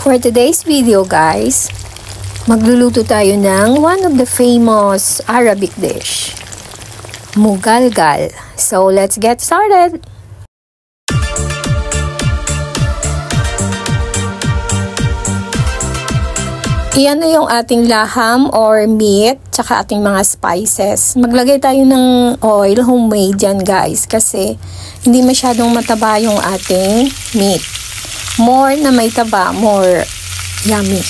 For today's video guys, magluluto tayo ng one of the famous Arabic dish, mugalgal. So let's get started! Iyan na yung ating laham or meat, tsaka ating mga spices. Maglagay tayo ng oil, homemade yan guys, kasi hindi masyadong mataba yung ating meat. More na may taba, more yummy.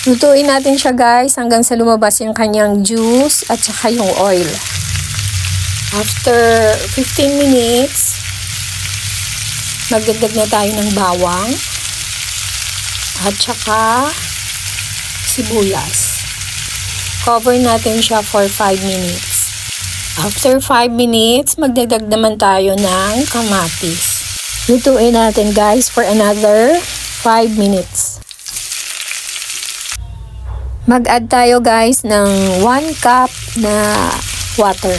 Lutuin natin siya guys hanggang sa lumabas yung kanyang juice at saka yung oil. After 15 minutes, magdagdag na tayo ng bawang at saka sibuyas. Cover natin siya for 5 minutes. After 5 minutes, magdagdag naman tayo ng kamatis. Lutuin natin guys for another 5 minutes. Mag-add tayo guys ng 1 cup na water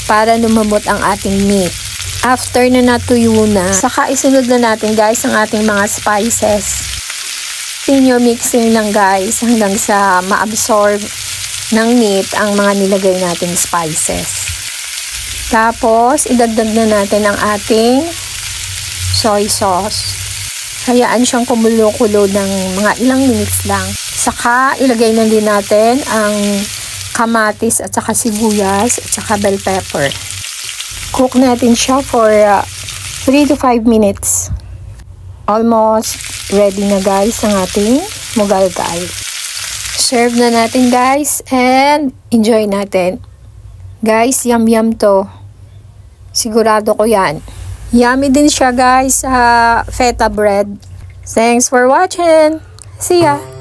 para lumambot ang ating meat. After na natuyo na, saka isunod na natin guys ang ating mga spices. Continue mixing lang guys hanggang sa ma-absorb ng meat ang mga nilagay nating spices. Tapos, idagdag na natin ang ating soy sauce. Hayaan siyang kumulo-kulo ng mga ilang minutes lang. Saka, ilagay na din natin ang kamatis at saka sibuyas at saka bell pepper. Cook natin siya for 3 to 5 minutes. Almost ready na guys ang ating mugalgal. Serve na natin guys and enjoy natin. Guys, yum to. Sigurado ko yan. Yummy din siya guys sa feta bread. Thanks for watching. See ya!